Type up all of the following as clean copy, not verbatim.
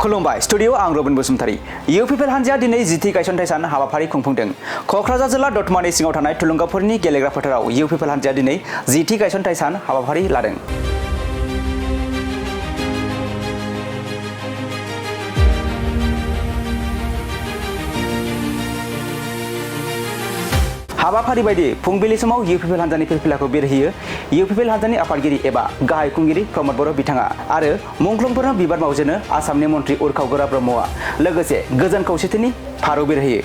खुलुमबाय स्टुडियो आं Robin Basumatary UPPL हान्जाया दिनै जिथि गायसनथाय सान हाबाफारि खुंफुंदों कक्राझार जिल्ला दतमानि सिङाव थानाय थुलुंगाफोरनि गेलेग्रा फोथाराव इउपिपिएल हान्जाया दिनै जिथि गायसनथाय सान हाबाफारि लादों। हाबाफारि बायदि फुंबिलि समाव इउपिपिएल हान्जानि फिरफिलाखौ बिरहोयो इउपिपिएल हान्जानि आफादगिरि एबा गाहाय खुंगिरि प्रमद बर' बिथाङा आरो मुंख्लंफोरनो बिबार बावजेनो आसामनि मन्त्रि उरखाव गोरा ब्रह्मआ लोगोसे गोजोन खौसेथिनि फारौ बिरहोयो।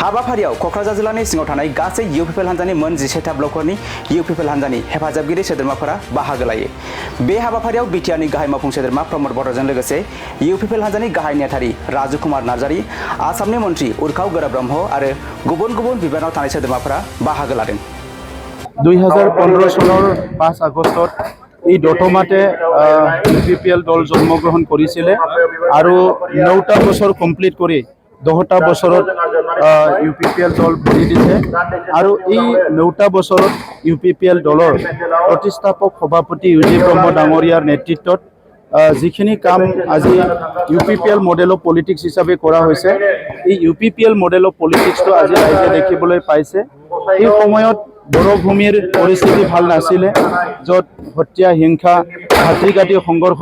हाबाफारियाव कक्राझार जिल्लानि सिङाव थानाय गासै इउपिपिएल हान्जानि मोन 17टा ब्लकफोरनि इउपिपिएल हान्जानि हेफाजाबगिरि सोद्रोमाफोरा बाहागो लायो। बे हाबाफारियाव बिटिआरनि गाहाय मावफुं सोद्रोमा प्रमद बर'जों लोगोसे इउपिपिएल हान्जानि गाहाय नेहाथारि राजु कुमार नार्जारी, आसामनि मन्त्रि उरखाव गोरा ब्रह्म आरो गुबुन गुबुन बिबानाव थानाय सोद्रोमाफोरा बाहागो लादों। 2015 চনৰ 5 আগষ্টত এই দতমাতে ইউপিপিএল দল জন্মগ্ৰহণ কৰিছিলে আৰু 9টা বছৰ কমপ্লিট কৰি 10টা বছৰত ইউপিপিএল দল ভৰি দিছে আৰু এই 9টা বছৰত ইউপিপিএল দলৰ প্ৰতিষ্ঠাপক সভাপতি ইউজি ব্ৰহ্ম ডাঙৰীয়াৰ নেতৃত্বত যিখিনি কাম আজি ইউপিপিএল মডেল অফ পলিটিক্স হিচাপে কৰা হৈছে এই ইউপিপিএল মডেল অফ পলিটিক্সটো আজি ৰাইজে দেখিবলৈ পাইছে। এই সময়ত বড়ভূমিৰ পৰিস্থিতি ভাল নাছিলে য'ত হত্যা হিংসা ভাতৃঘাতী সংঘৰ্ষ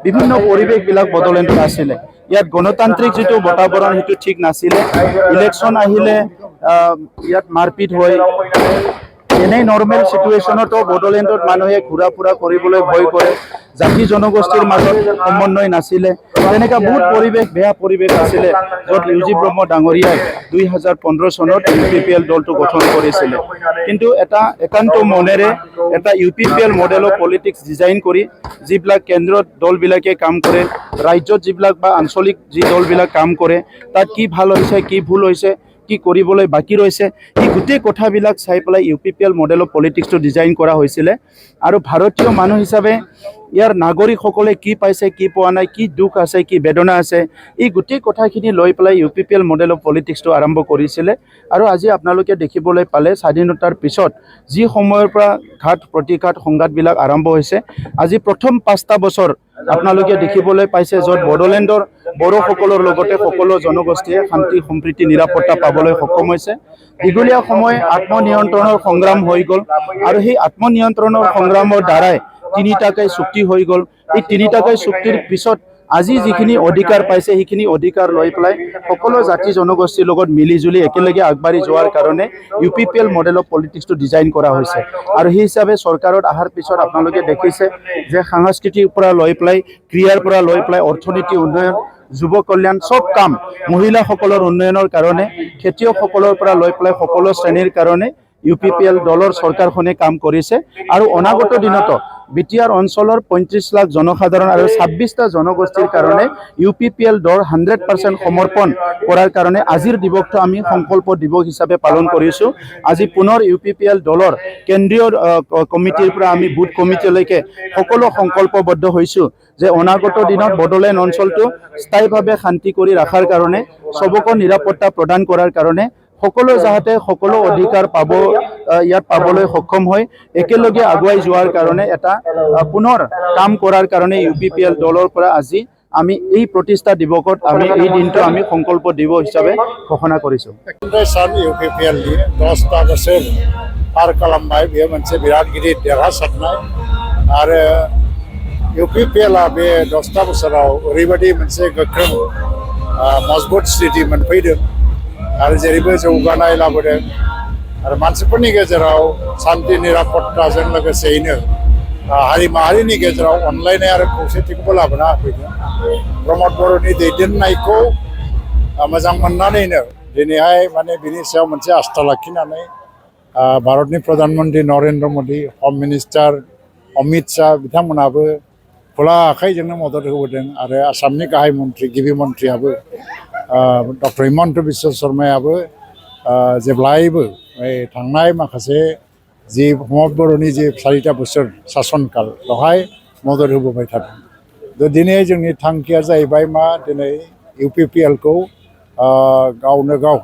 বিভিন্ন পৰিৱেশবিলাক বদলেণ্ড আছিলে। ইয়াত গণতান্ত্ৰিক যিটো বাতাবৰণ সেইটো ঠিক নাছিলে। ইলেকশ্যন আহিলে ইয়াত মাৰপিট হয়। এনেই নৰ্মেল চিটুৱেশ্যনতো বড়োলেণ্ডত মানুহে ঘূৰা ফুৰা কৰিবলৈ ভয় কৰে। জাতি জনগোষ্ঠীৰ মাজত সমন্বয় নাছিলে। তেনেকুৱা বহুত পৰিৱেশ বেয়া পৰিৱেশ আছিলে য'ত ইউজি ব্ৰহ্ম ডাঙৰীয়াই 2015 চনত ইউপিপিএল দলটো গঠন কৰিছিলে। কিন্তু এটা একান্ত মনেৰে এটা UPPL model of politics design কৰি যিবিলাক কেন্দ্ৰত দলবিলাকে কাম কৰে, ৰাজ্যত যিবিলাক বা আঞ্চলিক যি দলবিলাক কাম কৰে তাত কি ভাল হৈছে কি ভুল হৈছে কি কৰিবলৈ বাকি ৰৈছে এই গোটেই কথাবিলাক চাই পেলাই ইউপিপিএল মডেল অফ পলিটিক্সটো ডিজাইন কৰা হৈছিলে। আৰু ভাৰতীয় মানুহ হিচাপে ইয়াৰ নাগৰিকসকলে কি পাইছে কি পোৱা নাই কি দুখ আছে কি বেদনা আছে এই গোটেই কথাখিনি লৈ পেলাই ইউপিপিএল মডেল অফ পলিটিক্সটো আৰম্ভ কৰিছিলে। আৰু আজি আপোনালোকে দেখিবলৈ পালে স্বাধীনতাৰ পিছত যি সময়ৰ পৰা ঘাট প্ৰতিঘাত সংঘাতবিলাক আৰম্ভ হৈছে আজি প্ৰথম 5টা বছৰ আপোনালোকে দেখিবলৈ পাইছে য'ত বড়োলেণ্ডৰ বড়োসকলৰ লগতে সকলো জনগোষ্ঠীয়ে শান্তি সম্প্ৰীতি নিৰাপত্তা পাবলৈ সক্ষম হৈছে। দীঘলীয়া সময় আত্মনিয়ন্ত্ৰণৰ সংগ্ৰাম হৈ গ'ল আৰু সেই আত্মনিয়ন্ত্ৰণৰ সংগ্ৰামৰ দ্বাৰাই 3টাকৈ চুক্তি হৈ গ'ল। এই 3টাকৈ চুক্তিৰ পিছত আজি যিখিনি অধিকাৰ পাইছে সেইখিনি অধিকাৰ লৈ পেলাই সকলো জাতি জনগোষ্ঠীৰ লগত মিলিজুলি একেলগে আগবাঢ়ি যোৱাৰ কাৰণে ইউপিপিএল মডেল অফ পলিটিক্সটো ডিজাইন কৰা হৈছে। আৰু সেই হিচাপে চৰকাৰত অহাৰ পিছত আপোনালোকে দেখিছে যে সাংস্কৃতিৰ পৰা লৈ পেলাই ক্ৰীড়াৰ পৰা লৈ পেলাই অৰ্থনীতি উন্নয়ন যুৱ কল্যাণ সব কাম মহিলাসকলৰ উন্নয়নৰ কাৰণে খেতিয়কসকলৰ পৰা লৈ পেলাই সকলো শ্ৰেণীৰ কাৰণে ইউপিপিএল দলৰ চৰকাৰখনে কাম কৰিছে। আৰু অনাগত দিনত বিটিআৰ অঞ্চলৰ 35 লাখ জনসাধাৰণ আৰু 26টা জনগোষ্ঠীৰ কাৰণে ইউপিপিএল দল 100% সমৰ্পণ কৰাৰ কাৰণে আজিৰ দিৱসটো আমি সংকল্প দিৱস হিচাপে পালন কৰিছোঁ। আজি পুনৰ ইউপিপিএল দলৰ কেন্দ্ৰীয় কমিটিৰ পৰা আমি বুথ কমিটিলৈকে সকলো সংকল্পবদ্ধ হৈছোঁ যে অনাগত দিনত বড়োলেণ্ড অঞ্চলটো স্থায়ীভাৱে শান্তি কৰি ৰখাৰ কাৰণে সবকে নিৰাপত্তা প্ৰদান কৰাৰ কাৰণে সকলো যাতে সকলো অধিকাৰ পাব ইয়াত পাবলৈ সক্ষম হয় একেলগে আগুৱাই যোৱাৰ কাৰণে এটা পুনৰ কাম কৰাৰ কাৰণে ইউপিপিএল দলৰ পৰা আজি আমি এই প্ৰতিষ্ঠা দিৱসত আমি এই দিনটো আমি সংকল্প দিৱস হিচাপে ঘোষণা কৰিছোঁ। सान इउपिपिएल 10टा बोसोर पार खालामबाय बेयो मोनसे बिराद गिदिर देरहासारनाय आरो इउपिपिएलआ बे 10टा बोसोराव ओरैबायदि मोनसे गोख्रों मजबुत स्थिति मोनफैदों आरो जेरैबो जौगानाय लाबोदों आरो मानसिफोरनि गेजेराव शान्ति निरापत्ताजों लोगोसेयैनो हारि माहारिनि गेजेराव अनलायनाय आरो खौसेथिखौबो लाबोना होफैदों। प्रमद बर'नि दैदेननायखौ मोजां मोननानैनो दिनैहाय माने बिनि सायाव मोनसे आस्था लाखिनानै भारतनि प्रधानमन्त्री नरेन्द्र मोदी होम मिनिस्टार अमित शाह बिथांमोनाबो खुला आखाइजोंनो मदद होबोदों आरो आसामनि गाहाय मन्त्रि गिबि मन्त्रियाबो डक्टर हिमन्त बिश्व शर्मायाबो जेब्लायबो थांनाय माखासे जि प्रमद बर'नि जि 4टा बोसोर शासनकाल बेवहाय मदद होबोबाय थादों। दिनै जोंनि थांखिया जाहैबाय मा दिनै UPPL खौ गावनो गाव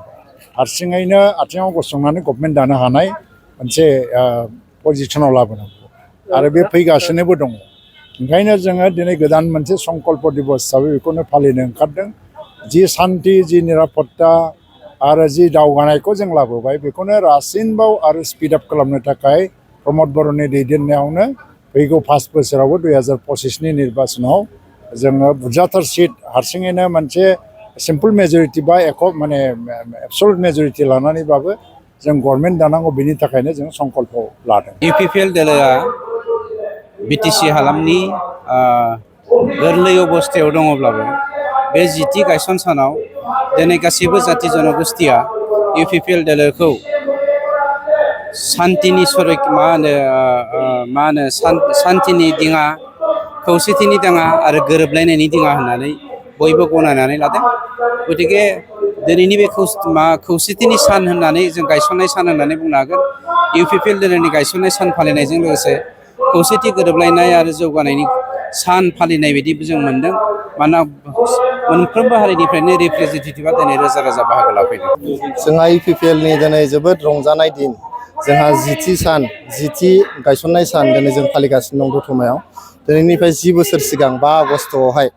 हारसिङैनो आथिङाव गसंनानै गभर्नमेन्ट दानो हानाय मोनसे पजिसनाव लाबोनांगौ आरो बे फैगासिनोबो दङ ओंखायनो जोङो दिनै गोदान मोनसे संकल्प दिबस हिसाबै बेखौनो फालिनो ओंखारदों जि सान्थि जि निरापत्ता आरो जि दावगानायखौ जों लाबोबाय बेखौनो रासिनबाव आरो स्पिड आप खालामनो थाखाय प्रमद बर'नि दैदेननायावनो फैगौ 5 बोसोरावबो 2025नि निर्बाचनाव जोङो बुरजाथार सिट हारसिङैनो मोनसे सिम्पल मेजरिटि बा माने एबसलुट मेजरिटि लानानैबाबो जों गभर्नमेन्ट दानांगौ बेनि थाखायनो जों संकल्प लादों UPPL दोलोआ बिटिसि हालामनि गोरलै अबस्थायाव दङब्लाबो बे जिथि गायसन सानाव दिनै गासैबो जाथि जनगोष्ठिया UPPL दोलोखौ सान्तिनि सरक मा होनो सान्तिनि दिङा खौसेथिनि दिङा आरो गोरोबलायनायनि दिङा होननानै बयबो गनायनानै लादों गतिके दिनैनि बे खौसेथिनि सान होननानै जों गायसननाय सान होननानै बुंनो हागोन UPPL दोलोनि गायसननाय सान फालिनायजों लोगोसे खौसेथि गोरोबलायनाय आरो जौगानायनि सान फालिनाय बायदिबो जों मोन्दों मानोना मोनफ्रोमबो हारिनिफ्रायनो रिप्रेजेन्टेटिभा दिनै रोजा रोजा बाहागो लाफैदों जोंहा UPPLनि दिनै जोबोद रंजानाय दिन जोंहा जिथि गायसननाय सान दिनै जों फालिगासिनो दं दतमायाव दिनैनिफ्राय 10 बोसोर सिगां 5 आगस्टआवहाय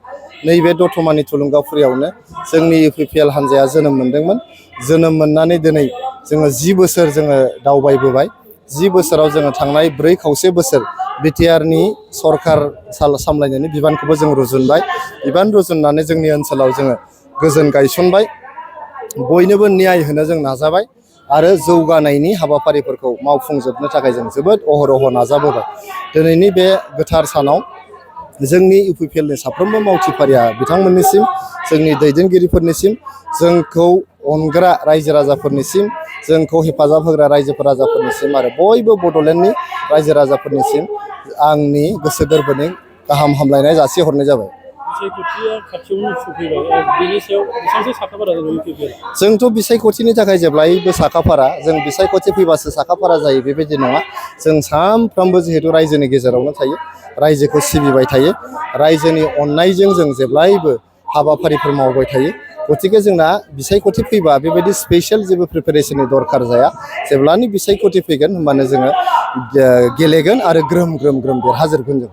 नैबे दतमानि थुलुंगाफुरियावनो जोंनि UPPL हान्जाया जोनोम मोन्दोंमोन जोनोम मोननानै दिनै जोङो 10 बोसोर जोङो दावबायबोबाय 10 बोसोराव जोङो थांनाय 4 बोसोर बिटिआरनि सरकार सामलायनायनि बिबानखौबो जों रुजुनबाय बिबान रुजुननानै जोंनि ओनसोलाव जोङो गोजोन गायसनबाय बयनोबो न्याय होनो जों नाजाबाय आरो जौगानायनि हाबाफारिफोरखौ मावफुंजोबनो थाखाय जों जोबोद अहरह नाजाबोबाय दिनैनि बे गोथार सानाव जोंनि UPPLनि साफ्रोमबो मावथिफारिया बिथांमोननिसिम जोंनि दैदेनगिरिफोरनिसिम जोंखौ अनग्रा रायजो राजाफोरनिसिम जोंखौ हेफाजाब होग्रा रायजो राजाफोरनिसिम आरो बयबो बड'लेण्डनि रायजो राजाफोरनिसिम आंनि गोसो गोरबोनि गाहाम हामलायनाय जासिहरनाय जाबाय जोंथ' बिसायख'थिनि थाखाय जेब्लायबो साखाफारा जों बिसायख'थि फैबासो साखाफारा जायो बेबायदि नङा जों सानफ्रोमबो जिहेतु रायजोनि गेजेरावनो थायो रायजोखौ सिबिबाय थायो रायजोनि अननायजों जों जेब्लायबो हाबाफारिफोर मावबाय थायो गतिके जोंना बिसायख'थि फैबा बेबायदि स्पेसियेल जेबो प्रिपेरेसननि दरकार जाया जेब्लानि बिसायख'थि फैगोन होमबानो जोङो गेलेगोन आरो ग्रोम ग्रोम देरहाजोबगोन जों